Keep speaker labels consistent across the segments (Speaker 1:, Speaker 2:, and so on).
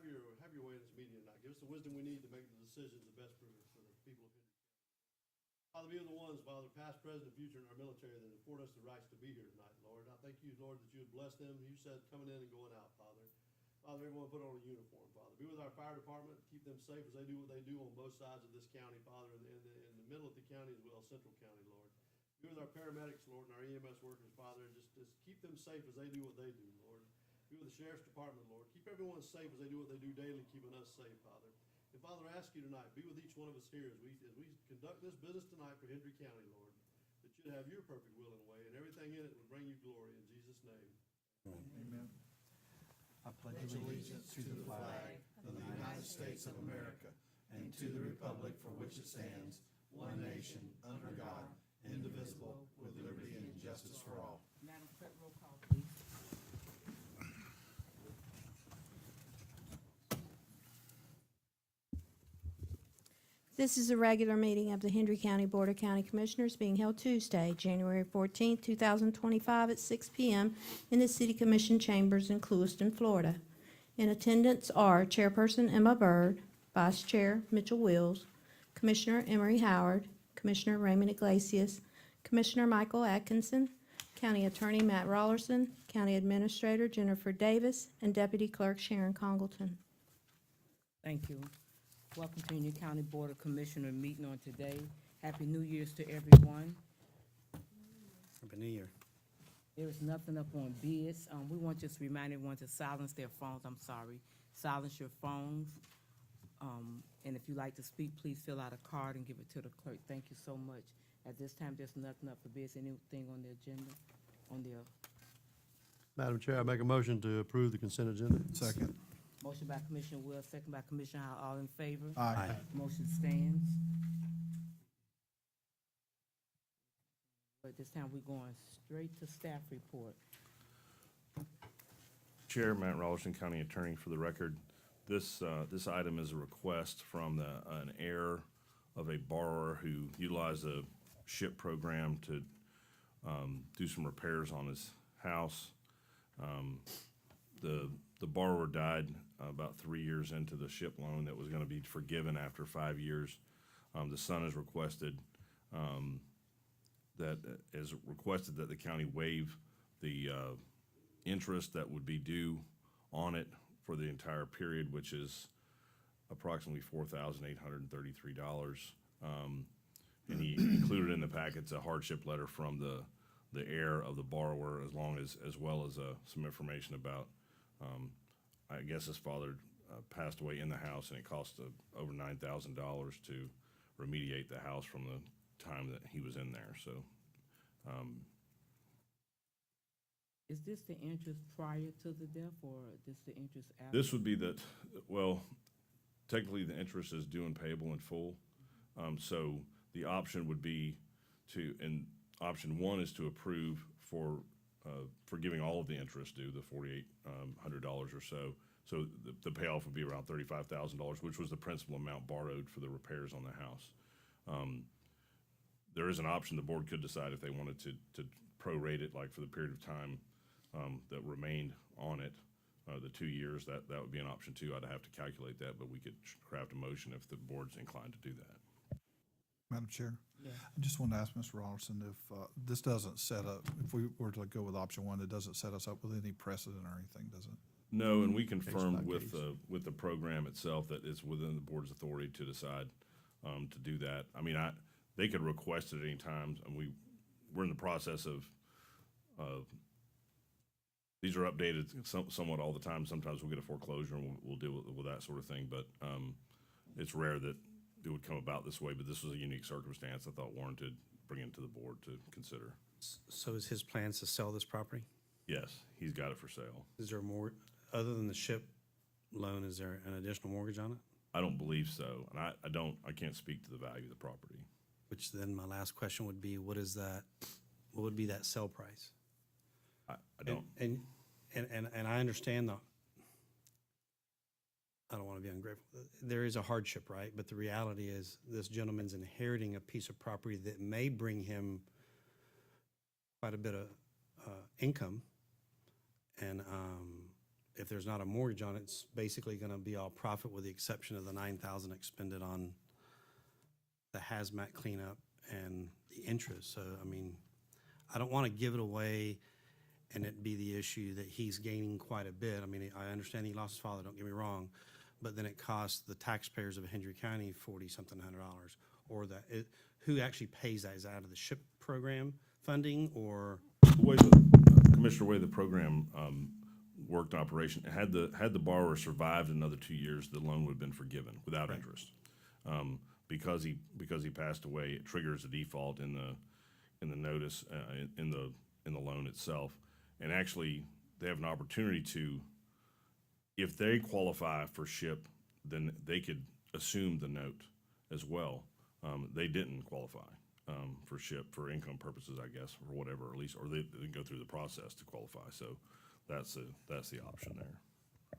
Speaker 1: have your way in this meeting tonight. Give us the wisdom we need to make the decisions the best for the people of Hendry. Father, be with the ones, Father, past, present, and future in our military that afford us the rights to be here tonight, Lord. I thank you, Lord, that you would bless them. You said coming in and going out, Father. Father, everyone put on a uniform, Father. Be with our fire department. Keep them safe as they do what they do on both sides of this county, Father, in the middle of the county as well as Central County, Lord. Be with our paramedics, Lord, and our EMS workers, Father, and just keep them safe as they do what they do, Lord. Be with the Sheriff's Department, Lord. Keep everyone safe as they do what they do daily, keeping us safe, Father. And Father, I ask you tonight, be with each one of us here as we conduct this business tonight for Hendry County, Lord, that you'd have your perfect will and way, and everything in it would bring you glory in Jesus' name.
Speaker 2: Amen. I pledge allegiance to the flag of the United States of America and to the republic for which it stands, one nation, under God, indivisible, with liberty and justice for all.
Speaker 3: Madam Clerk, roll call, please.
Speaker 4: This is a regular meeting of the Hendry County Board of County Commissioners being held Tuesday, January 14, 2025 at 6 p.m. in the City Commission Chambers in Clewiston, Florida. In attendance are Chairperson Emma Byrd, Vice Chair Mitchell Wills, Commissioner Emery Howard, Commissioner Raymond Iglesias, Commissioner Michael Atkinson, County Attorney Matt Rollerson, County Administrator Jennifer Davis, and Deputy Clerk Sharon Congleton.
Speaker 3: Thank you. Welcome to your County Board of Commissioner meeting on today. Happy New Year's to everyone.
Speaker 5: Happy New Year.
Speaker 3: There is nothing up on bids. We want just to remind everyone to silence their phones. Silence your phones. And if you'd like to speak, please fill out a card and give it to the clerk. Thank you so much. At this time, there's nothing up for bids. Anything on the agenda?
Speaker 1: Madam Chair, I make a motion to approve the consent agenda.
Speaker 2: Second.
Speaker 3: Motion by Commissioner Wells, second by Commissioner Howard. All in favor?
Speaker 2: Aye.
Speaker 3: Motion stands. At this time, we're going straight to staff report.
Speaker 6: Chair, Matt Rollerson, County Attorney, for the record. This item is a request from an heir of a borrower who utilized a SHIP program to do some repairs on his house. The borrower died about 3 years into the SHIP loan that was going to be forgiven after 5 years. The son has requested that the county waive the interest that would be due on it for the entire period, which is approximately $4,833. And he included in the packets a hardship letter from the heir of the borrower, as well as some information about, I guess his father passed away in the house, and it cost over $9,000 to remediate the house from the time that he was in there. So,
Speaker 3: Is this the interest prior to the death, or this the interest after?
Speaker 6: this would be technically the interest is due and payable in full. So the option would be and option one is to approve for giving all of the interest due, the $4,800 or so. So the payoff would be around $35,000, which was the principal amount borrowed for the repairs on the house. There is an option the board could decide if they wanted to prorate it, like for the period of time that remained on it, the 2 years. That would be an option too. I'd have to calculate that, but we could craft a motion if the board's inclined to do that.
Speaker 2: Madam Chair,
Speaker 3: Yeah.
Speaker 2: I just want to ask Mr. Rollerson if this doesn't set up, if we were to go with option one, it doesn't set us up with any precedent or anything, does it?
Speaker 6: No, and we confirmed
Speaker 2: Case by
Speaker 6: with the program itself that it's within the board's authority to decide to do that. I mean, they could request it at any time, and we're in the process of these are updated somewhat all the time. Sometimes we'll get a foreclosure and we'll deal with that sort of thing, but it's rare that it would come about this way. But this was a unique circumstance I thought warranted bringing it to the board to consider.
Speaker 5: So is his plans to sell this property?
Speaker 6: Yes, he's got it for sale.
Speaker 5: Is there more, other than the SHIP loan, is there an additional mortgage on it?
Speaker 6: I don't believe so, and I can't speak to the value of the property.
Speaker 5: Which then my last question would be, what would be that sell price?
Speaker 6: I don't.
Speaker 5: And I understand I don't want to be ungrateful. There is a hardship, right? But the reality is this gentleman's inheriting a piece of property that may bring him quite a bit of income. And if there's not a mortgage on it, it's basically gonna be all profit with the exception of the 9,000 expended on the hazmat cleanup and the interest. So, I mean, I don't wanna give it away and it be the issue that he's gaining quite a bit. I mean, I understand he lost his father, don't get me wrong, but then it costs the taxpayers of Hendry County $40-something hundred, or who actually pays that? Is that out of the SHIP program funding, or?
Speaker 6: The way the, Commissioner, the way the program worked operation, had the borrower survived another 2 years, the loan would have been forgiven without interest. Because he passed away, it triggers a default in the notice, in the loan itself. And actually, they have an opportunity to, if they qualify for SHIP, then they could assume the note as well. They didn't qualify for SHIP for income purposes, I guess, or whatever, at least, or they didn't go through the process to qualify. So that's the option there.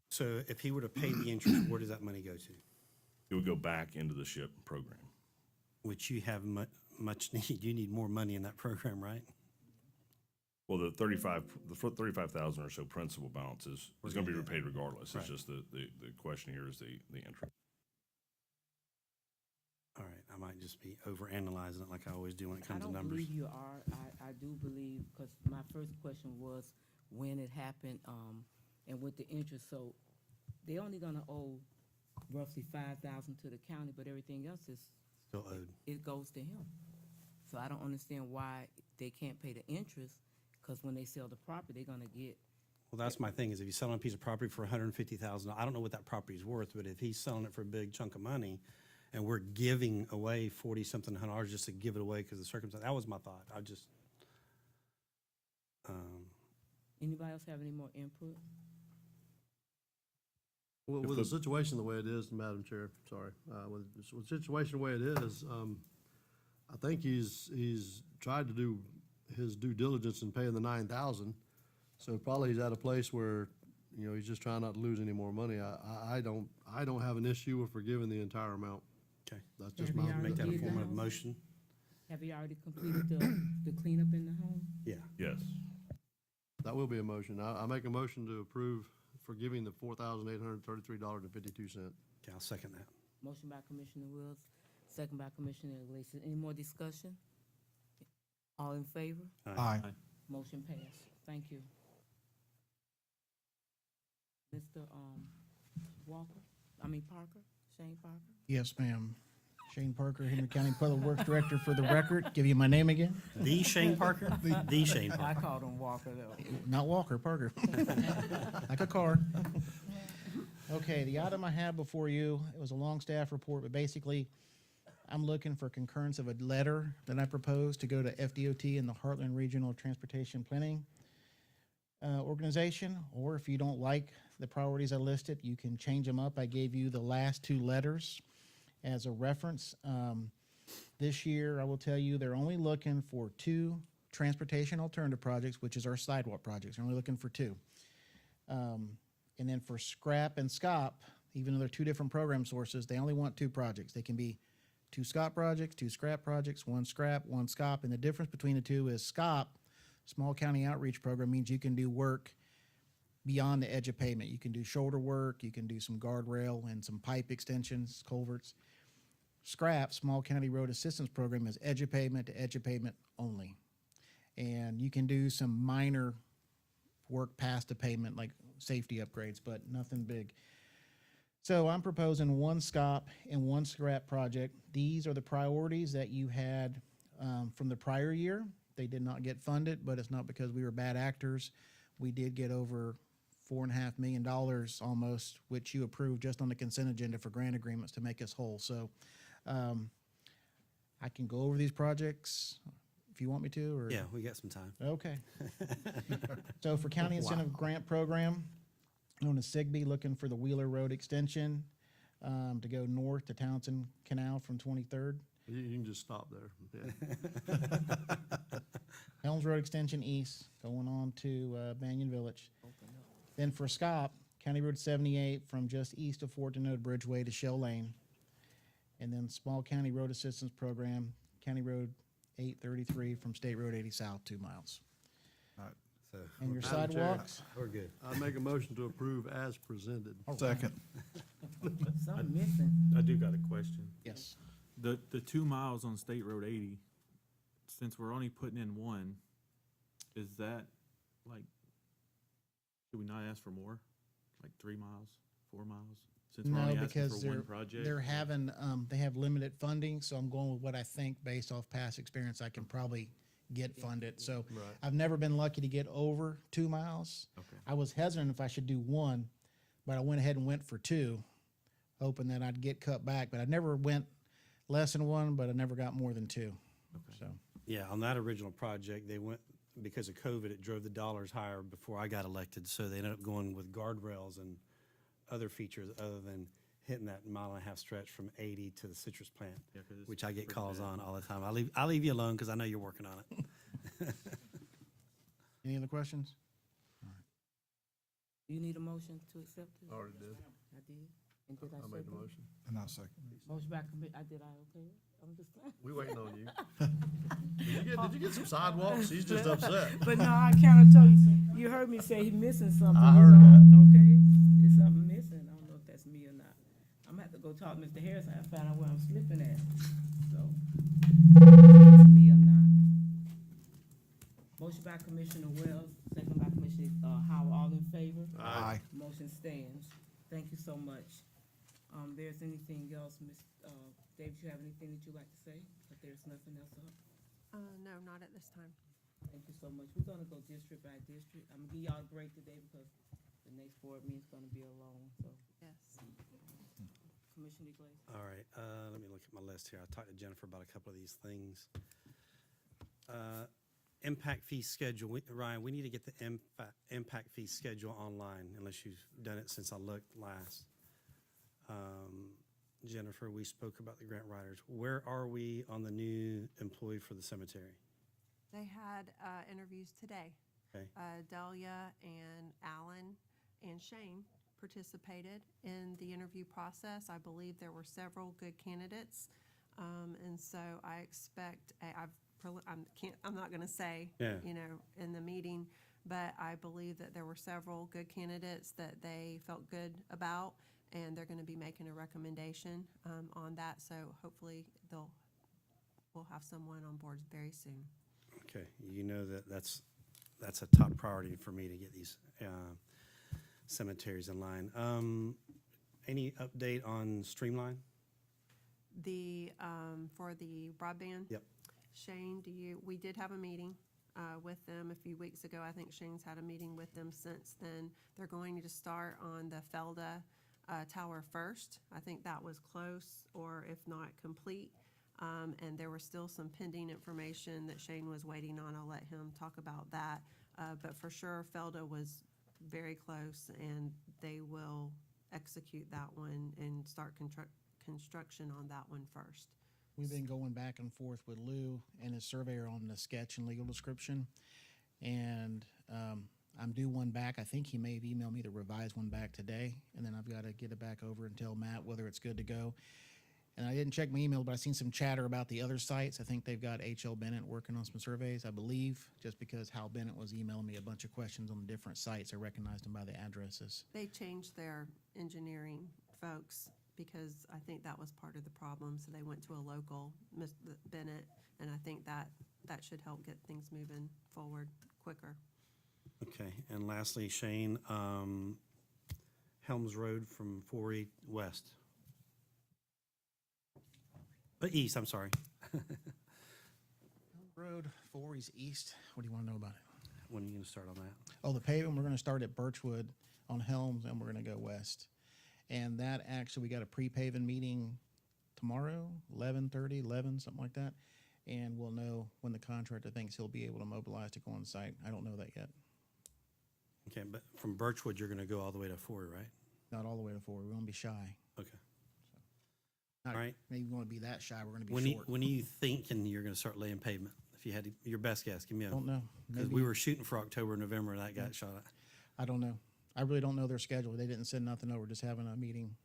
Speaker 5: So if he were to pay the interest, where does that money go to?
Speaker 6: It would go back into the SHIP program.
Speaker 5: Which you have much need. You need more money in that program, right?
Speaker 6: Well, the 35,000 or so principal balance is going to be repaid regardless.
Speaker 5: Right.
Speaker 6: It's just the question here is the interest.
Speaker 5: All right, I might just be overanalyzing it like I always do when it comes to
Speaker 3: I don't
Speaker 5: numbers.
Speaker 3: believe you are. I do believe, because my first question was when it happened, and with the interest, so they're only gonna owe roughly 5,000 to the county, but everything else is,
Speaker 5: Still owed.
Speaker 3: it goes to him. So I don't understand why they can't pay the interest, because when they sell the property, they're gonna get,
Speaker 5: Well, that's my thing, is if he's selling a piece of property for $150,000, I don't know what that property's worth, but if he's selling it for a big chunk of money, and we're giving away $40-something hundred just to give it away because of the circumstance, that was my thought. I just,
Speaker 3: anybody else have any more input?
Speaker 1: Well,
Speaker 6: If
Speaker 1: with the
Speaker 6: the-
Speaker 1: situation the way it is, Madam Chair, sorry, with the situation the way it is, I think he's tried to do his due diligence in paying the 9,000. So probably he's at a place where, you know, he's just trying not to lose any more money. I don't have an issue with forgiving the entire amount.
Speaker 5: okay,
Speaker 1: That's just
Speaker 3: Have
Speaker 1: my
Speaker 3: you already
Speaker 5: make that a
Speaker 3: did the
Speaker 5: form of
Speaker 3: house?
Speaker 5: motion?
Speaker 3: Have you already completed the cleanup in the home?
Speaker 5: Yeah.
Speaker 6: Yes.
Speaker 1: That will be a motion. I make a motion to approve forgiving the $4,833.52.
Speaker 5: Okay, I'll second that.
Speaker 3: Motion by Commissioner Wills, second by Commissioner Iglesias. Any more discussion? All in favor?
Speaker 2: Aye.
Speaker 3: Motion passed. Thank you. Mr. Parker, Shane Parker?
Speaker 7: Yes, ma'am. Shane Parker, Henry County Public Works Director. For the record, give you my name again.
Speaker 5: The Shane Parker? The Shane
Speaker 3: I
Speaker 5: Parker.
Speaker 3: called him Walker, though.
Speaker 7: Not Walker, Parker. Like a car. Okay, the item I have before you, it was a long staff report, but basically, I'm looking for concurrence of a letter that I proposed to go to FDOT and the Heartland Regional Transportation Planning Organization, or if you don't like the priorities I listed, you can change them up. I gave you the last two letters as a reference. This year, I will tell you, they're only looking for 2 transportation alternative projects, which is our sidewalk projects. They're only looking for 2. And then for scrap and SCOP, even though they're 2 different program sources, they only want 2 projects. They can be 2 SCOP projects, 2 scrap projects, 1 scrap, 1 SCOP. And the difference between the 2 is SCOP, Small County Outreach Program, means you can do work beyond the edge of pavement. You can do shoulder work, you can do some guardrail and some pipe extensions, culverts. Scrap, Small County Road Assistance Program, is edge of pavement to edge of pavement only. And you can do some minor work past the pavement, like safety upgrades, but nothing big. So I'm proposing 1 SCOP and 1 scrap project. These are the priorities that you had from the prior year. They did not get funded, but it's not because we were bad actors. We did get over $4.5 million almost, which you approved just on the consent agenda for grant agreements to make us whole. So I can go over these projects if you want me to, or?
Speaker 5: Yeah, we got some time.
Speaker 7: Okay. So for County Incentive Grant Program, known as SIGB, looking for the Wheeler Road extension to go north to Townsend Canal from 23rd.
Speaker 1: You can just stop there. Yeah.
Speaker 7: Helms Road extension east, going on to Banyan Village. Then for SCOP, County Road 78 from just east of Fort Denode Bridgeway to Shell Lane. And then Small County Road Assistance Program, County Road 833 from State Road 80 south, 2 miles.
Speaker 5: So
Speaker 7: And your
Speaker 1: Madam Chair,
Speaker 7: sidewalks?
Speaker 5: We're good.
Speaker 1: I make a motion to approve as presented.
Speaker 2: Second.
Speaker 3: Something missing.
Speaker 8: I do got a question.
Speaker 7: Yes.
Speaker 8: The 2 miles on State Road 80, since we're only putting in one, is that like, should we not ask for more? Like 3 miles, 4 miles? Since we're
Speaker 7: No,
Speaker 8: only asking
Speaker 7: because
Speaker 8: for one project?
Speaker 7: they're having, they have limited funding, so I'm going with what I think based off past experience, I can probably get funded. So
Speaker 1: Right.
Speaker 7: I've never been lucky to get over 2 miles.
Speaker 8: Okay.
Speaker 7: I was hesitant if I should do one, but I went ahead and went for 2, hoping that I'd get cut back. But I never went less than 1, but I never got more than 2.
Speaker 8: Okay.
Speaker 7: So,
Speaker 5: Yeah, on that original project, they went, because of COVID, it drove the dollars higher before I got elected, so they ended up going with guardrails and other features other than hitting that 1.5-mile stretch from 80 to the citrus plant,
Speaker 8: Yeah, 'cause it's
Speaker 5: which I get
Speaker 8: pretty
Speaker 5: calls
Speaker 8: bad.
Speaker 5: on all the time. I'll leave you alone because I know you're working on it.
Speaker 7: any other questions?
Speaker 3: Do you need a motion to accept this?
Speaker 1: Already did.
Speaker 3: I did. And did I
Speaker 1: I
Speaker 3: say
Speaker 1: made the
Speaker 3: that?
Speaker 1: motion.
Speaker 2: And I'll second.
Speaker 3: Motion by commit, I okay? I'm just saying.
Speaker 1: We waiting on you. Did you get some sidewalks? He's just upset.
Speaker 3: But no, I kinda told you heard me say he missing something.
Speaker 1: I
Speaker 3: you
Speaker 1: heard
Speaker 3: know? Okay, it's something missing. I don't know if that's me or not. I'm gonna have to go talk to Mr. Harrison and find out where I'm slipping at. So, if it's me or not. Motion by Commissioner Wells, second by Commissioner, Howard, all in favor?
Speaker 2: Aye.
Speaker 3: Motion stands. Thank you so much. There's anything else, Ms., David, you have anything that you'd like to say? If there's nothing else up?
Speaker 9: No, not at this time.
Speaker 3: Thank you so much. We're gonna go district by district. I'm gonna give y'all a break today because the next board meeting's gonna be alone, so.
Speaker 9: Yes.
Speaker 3: Commissioner Glaze?
Speaker 5: All right, let me look at my list here. I talked to Jennifer about a couple of these things. Impact fee schedule. Ryan, we need to get the impact fee schedule online unless you've done it since I looked last. Jennifer, we spoke about the grant writers. Where are we on the new employee for the cemetery?
Speaker 9: They had interviews today.
Speaker 5: Okay.
Speaker 9: Delia and Alan and Shane participated in the interview process. I believe there were several good candidates. And so I expect, I'm not gonna say,
Speaker 5: Yeah.
Speaker 9: in the meeting, but I believe that there were several good candidates that they felt good about, and they're gonna be making a recommendation, on that, so hopefully we'll have someone on board very soon.
Speaker 5: Okay, you know that's a top priority for me to get these cemeteries in line. Any update on Streamline?
Speaker 9: For the broadband?
Speaker 5: Yep.
Speaker 9: Shane, we did have a meeting with them a few weeks ago. I think Shane's had a meeting with them since then. They're going to start on the Felda tower first. I think that was close, or if not complete. And there was still some pending information that Shane was waiting on. I'll let him talk about that. But for sure, Felda was very close, and they will execute that one and start construction on that one first.
Speaker 7: We've been going back and forth with Lou and his surveyor on the sketch and legal description. And I'm due one back. I think he may have emailed me the revised one back today. And then I've got to get it back over and tell Matt whether it's good to go. And I didn't check my email, but I seen some chatter about the other sites. I think they've got H.L. Bennett working on some surveys, I believe, just because Hal Bennett was emailing me a bunch of questions on the different sites. I recognized them by the addresses.
Speaker 9: They changed their engineering folks because I think that was part of the problem. So they went to a local, Ms. Bennett, and I think that should help get things moving forward quicker.
Speaker 5: Okay, and lastly, Shane, Helms Road from 4E West. East, I'm sorry.
Speaker 7: Road 4 is east. What do you want to know about it?
Speaker 5: When are you gonna start on that?
Speaker 7: Oh, the paving, we're gonna start at Birchwood on Helms, and we're gonna go west. And that actually, we got a pre-paving meeting tomorrow, 11:30, 11, something like that. And we'll know when the contractor thinks he'll be able to mobilize to go on site. I don't know that yet.
Speaker 5: Okay, but from Birchwood, you're gonna go all the way to 4, right?
Speaker 7: Not all the way to 4. We're gonna be shy.
Speaker 5: Okay.
Speaker 7: Not
Speaker 5: All right.
Speaker 7: maybe gonna be that shy. We're gonna be
Speaker 5: When
Speaker 7: short.
Speaker 5: are you thinking you're gonna start laying pavement? If you had your best guess, give me a,
Speaker 7: Don't know.
Speaker 5: because
Speaker 7: Maybe,
Speaker 5: we were shooting for October, November, and that got shot at.
Speaker 7: I don't know. I really don't know their schedule. They didn't send nothing over, just having a meeting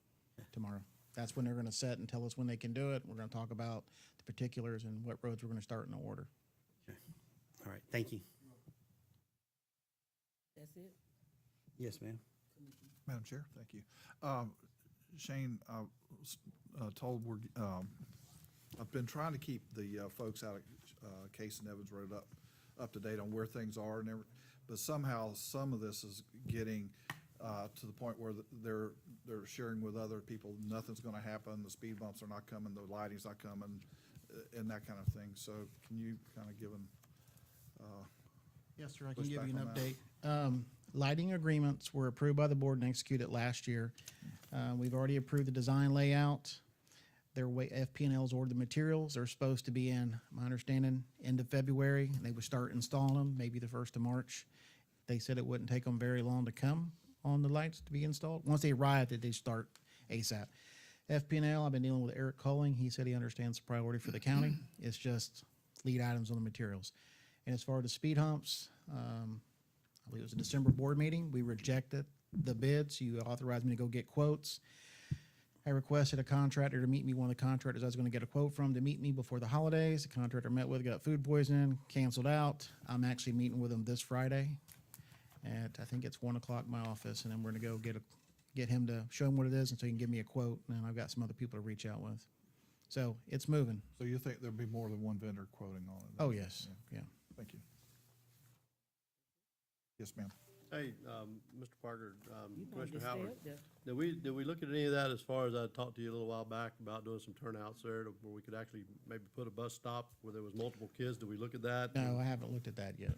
Speaker 7: tomorrow. That's when they're gonna set and tell us when they can do it. We're gonna talk about the particulars and what roads we're gonna start in order.
Speaker 5: All right, thank you.
Speaker 3: That's it?
Speaker 5: Yes, ma'am.
Speaker 2: Madam Chair, thank you. Shane, I was told I've been trying to keep the folks out of Case and Evans Road up to date on where things are and everything, but somehow some of this is getting to the point where they're sharing with other people, nothing's gonna happen, the speed bumps are not coming, the lighting's not coming, and that kind of thing. So can you kind of give them?
Speaker 7: Yes, sir, I can give
Speaker 2: Pushback
Speaker 7: you an
Speaker 2: on that.
Speaker 7: update. Lighting agreements were approved by the board and executed last year. We've already approved the design layout. FP&L's ordered the materials. They're supposed to be in, my understanding, end of February. They would start installing them, maybe the 1st of March. They said it wouldn't take them very long to come on the lights to be installed. Once they arrive, they start ASAP. FP&L, I've been dealing with Eric Culling. He said he understands the priority for the county. It's just lead items on the materials. And as far as the speed humps, I believe it was a December board meeting. We rejected the bids. You authorized me to go get quotes. I requested a contractor to meet me, one of the contractors I was going to get a quote from to meet me before the holidays. The contractor I met with got food poisoning, canceled out. I'm actually meeting with him this Friday at, I think it's 1 o'clock in my office, and then we're going to go get him to show him what it is and so he can give me a quote, and then I've got some other people to reach out with. So it's moving.
Speaker 2: So you think there'll be more than one vendor quoting on it?
Speaker 7: Oh, yes, yeah.
Speaker 2: Thank you. Yes, ma'am.
Speaker 1: Hey, Mr. Parker,
Speaker 3: You gonna
Speaker 1: Commissioner
Speaker 3: just stay
Speaker 1: Howard,
Speaker 3: up there.
Speaker 1: did we look at any of that as far as I talked to you a little while back about doing some turnouts there where we could actually maybe put a bus stop where there was multiple kids? Did we look at that?
Speaker 7: No, I haven't looked at that yet.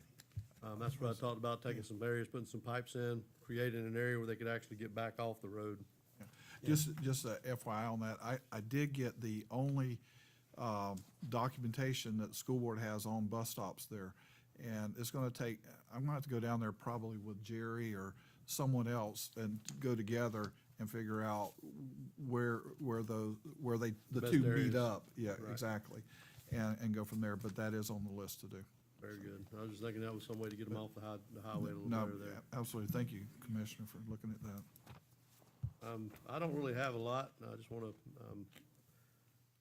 Speaker 1: That's what I talked about, taking some barriers, putting some pipes in, creating an area where they could actually get back off the road.
Speaker 2: Just a FYI on that, I did get the only documentation that the school board has on bus stops there. And it's gonna take, I'm gonna have to go down there probably with Jerry or someone else and go together and figure out where the
Speaker 1: Best
Speaker 2: two
Speaker 1: areas.
Speaker 2: meet up. Yeah,
Speaker 1: Right.
Speaker 2: exactly. And go from there, but that is on the list to do.
Speaker 1: Very good. I was just thinking that was some way to get them off the highway a little
Speaker 2: No,
Speaker 1: better there.
Speaker 2: absolutely. Thank you, Commissioner, for looking at that.
Speaker 1: I don't really have a lot. I just wanna,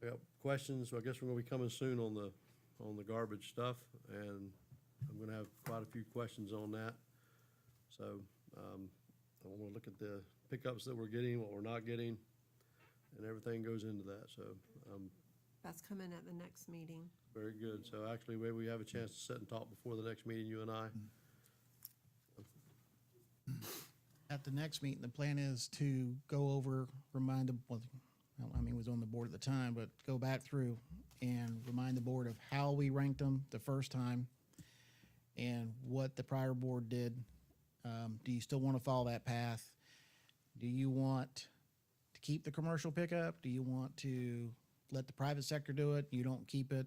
Speaker 1: I got questions. So I guess we're gonna be coming soon on the garbage stuff, and I'm gonna have quite a few questions on that. So, I wanna look at the pickups that we're getting, what we're not getting, and everything goes into that. So,
Speaker 9: That's coming at the next meeting.
Speaker 1: very good. So actually, maybe we have a chance to sit and talk before the next meeting, you and I.
Speaker 7: At the next meeting, the plan is to go over, remind the, well, I mean, was on the board at the time, but go back through and remind the board of how we ranked them the first time and what the prior board did. Do you still want to follow that path? Do you want to keep the commercial pickup? Do you want to let the private sector do it? You don't keep it?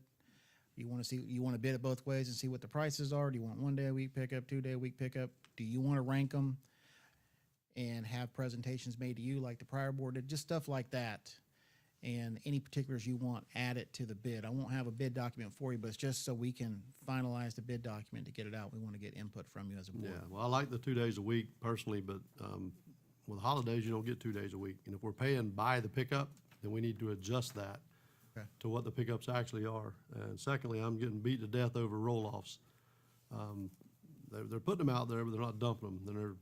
Speaker 7: You want to bid it both ways and see what the prices are? Do you want 1 day a week pickup, 2 day a week pickup? Do you want to rank them and have presentations made to you like the prior board did? Just stuff like that. And any particulars you want, add it to the bid. I won't have a bid document for you, but it's just so we can finalize the bid document to get it out. We want to get input from you as a board.
Speaker 1: Yeah, well, I like the 2 days a week personally, but with holidays, you don't get 2 days a week. And if we're paying by the pickup, then we need to adjust that
Speaker 2: Okay.
Speaker 1: to what the pickups actually are. And secondly, I'm getting beat to death over roll-offs. They're putting them out there, but they're not dumping them. Then they're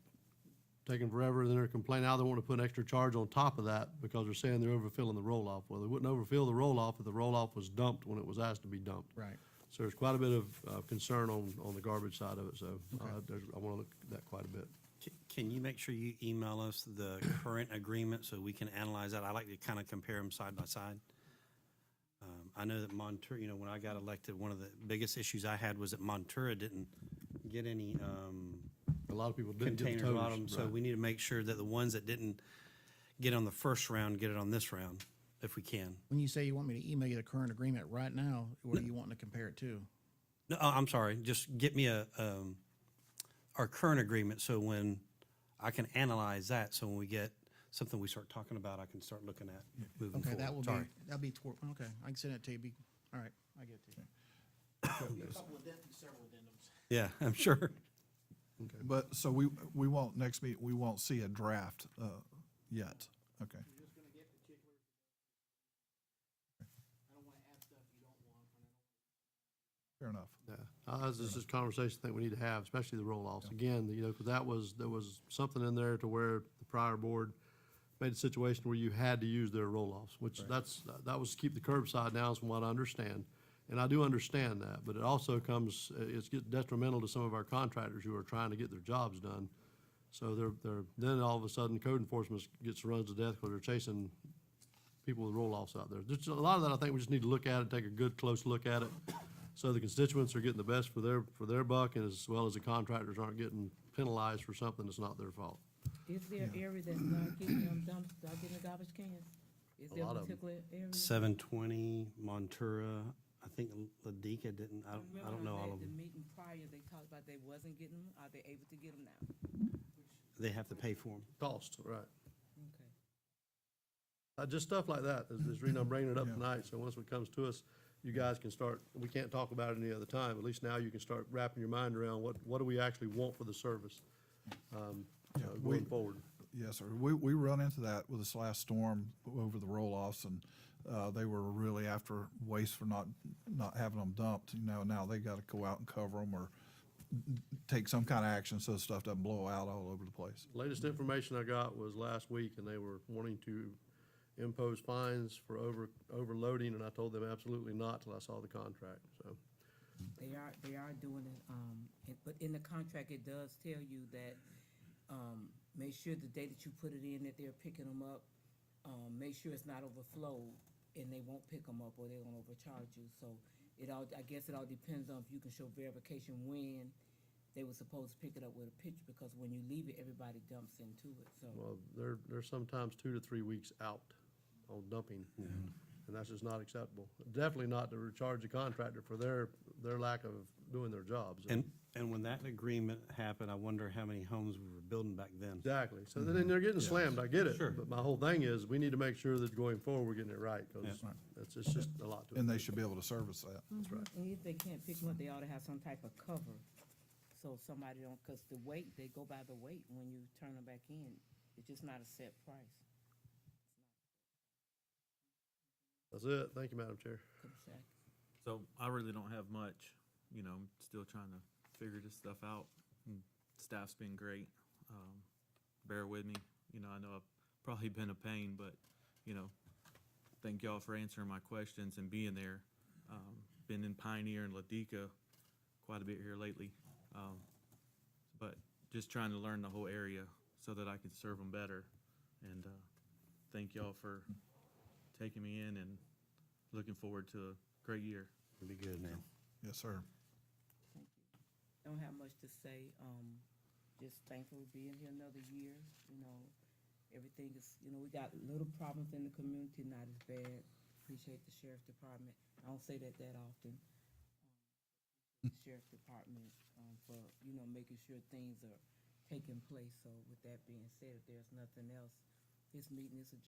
Speaker 1: taking forever, and then they're complaining now they want to put an extra charge on top of that because they're saying they're overfilling the roll-off. Well, they wouldn't overfill the roll-off if the roll-off was dumped when it was asked to be dumped.
Speaker 7: Right.
Speaker 1: So there's quite a bit of concern on the garbage side of it, so I want to look at that quite a bit.
Speaker 5: Can you make sure you email us the current agreement so we can analyze that? I like to kind of compare them side by side. I know that Montura, when I got elected, one of the biggest issues I had was that Montura didn't get any
Speaker 1: A lot of people didn't get the
Speaker 5: containers on
Speaker 1: toters,
Speaker 5: them, so
Speaker 1: right.
Speaker 5: we need to make sure that the ones that didn't get on the first round, get it on this round, if we can.
Speaker 7: When you say you want me to email you the current agreement right now, what are you wanting to compare it to?
Speaker 5: No, I'm sorry, just get me our current agreement, so when I can analyze that, so when we get something we start talking about, I can start looking at moving
Speaker 7: Okay,
Speaker 5: forward.
Speaker 7: that will be,
Speaker 5: Sorry.
Speaker 7: that'll be toward, okay, I can send it to you. All right, I get it to you. A couple of several addendums.
Speaker 5: Yeah, I'm sure.
Speaker 2: But, so we won't, next meet, we won't see a draft yet. Okay.
Speaker 7: You're just gonna get particulars. I don't wanna add stuff you don't want.
Speaker 2: Fair enough.
Speaker 1: Yeah. This is a conversation I think we need to have, especially the roll-offs. Again, you know, because there was something in there to where the prior board made a situation where you had to use their roll-offs, which that was to keep the curbside down from what I understand. And I do understand that, but it also comes, it's detrimental to some of our contractors who are trying to get their jobs done. So then all of a sudden, code enforcement runs to death because they're chasing people with roll-offs out there. There's a lot of that I think we just need to look at it, take a good, close look at it, so the constituents are getting the best for their buck, and as well as the contractors aren't getting penalized for something that's not their fault.
Speaker 3: Is there an area that's not getting dumps, not getting the garbage cans? Is
Speaker 1: A
Speaker 3: there
Speaker 1: lot
Speaker 3: a
Speaker 1: of 'em.
Speaker 3: particular area?
Speaker 5: 720, Montura, I think Ladika didn't, I don't know all
Speaker 3: Remember
Speaker 5: of
Speaker 3: at
Speaker 5: them.
Speaker 3: the meeting prior, they talked about they wasn't getting them, are they able to get them now?
Speaker 5: They have to pay for them.
Speaker 1: Cost, right.
Speaker 3: Okay.
Speaker 1: Just stuff like that is the reason I'm bringing it up
Speaker 2: Yeah.
Speaker 1: tonight, so once it comes to us, you guys can start, we can't talk about it any other time, at least now you can start wrapping your mind around what do we actually want for the service,
Speaker 2: Yeah,
Speaker 1: going forward.
Speaker 2: Yes, sir. We run into that with this last storm over the roll-offs, and they were really after waste for not having them dumped. You know, now they got to go out and cover them or take some kind of action so the stuff doesn't blow out all over the place.
Speaker 1: Latest information I got was last week, and they were wanting to impose fines for overloading, and I told them absolutely not till I saw the contract, so.
Speaker 3: They are doing it, but in the contract, it does tell you that, make sure the day that you put it in, that they're picking them up, make sure it's not overflowed, and they won't pick them up, or they're gonna overcharge you, so I guess it all depends on if you can show verification when they were supposed to pick it up with a picture, because when you leave it, everybody dumps into it, so.
Speaker 1: Well, they're sometimes 2 to 3 weeks out on dumping, and that's just not acceptable. Definitely not to recharge the contractor for their lack of doing their jobs.
Speaker 5: And when that agreement happened, I wonder how many homes we were building back then.
Speaker 1: Exactly, so then they're getting slammed, I get it.
Speaker 5: Sure.
Speaker 1: But my whole thing is, we need to make sure that going forward, we're getting it right, because
Speaker 2: Yeah.
Speaker 1: it's just a lot to it.
Speaker 2: And they should be able to service that.
Speaker 1: That's right.
Speaker 3: And if they can't pick them up, they ought to have some type of cover, so somebody don't, because the weight, they go by the weight when you turn them back in. It's just not a set price.
Speaker 1: That's it, thank you, Madam Chair.
Speaker 3: Shaq.
Speaker 8: So I really don't have much, you know, I'm still trying to figure this stuff out. And staff's been great. Bear with me. You know, I know I've probably been a pain, but, you know, thank y'all for answering my questions and being there. Been in Pioneer and Ladika quite a bit here lately. But just trying to learn the whole area so that I can serve them better. And thank y'all for taking me in, and looking forward to a great year.
Speaker 5: It'll be good, man.
Speaker 2: Yes, sir.
Speaker 3: Thank you. Don't have much to say, just thankful for being here another year, you know, everything is, you know, we got little problems in the community, not as bad. Appreciate the sheriff's department, I don't say that often. The sheriff's department, for, you know, making sure things are taking place, so with that being said, if there's nothing else, this meeting is adjourned.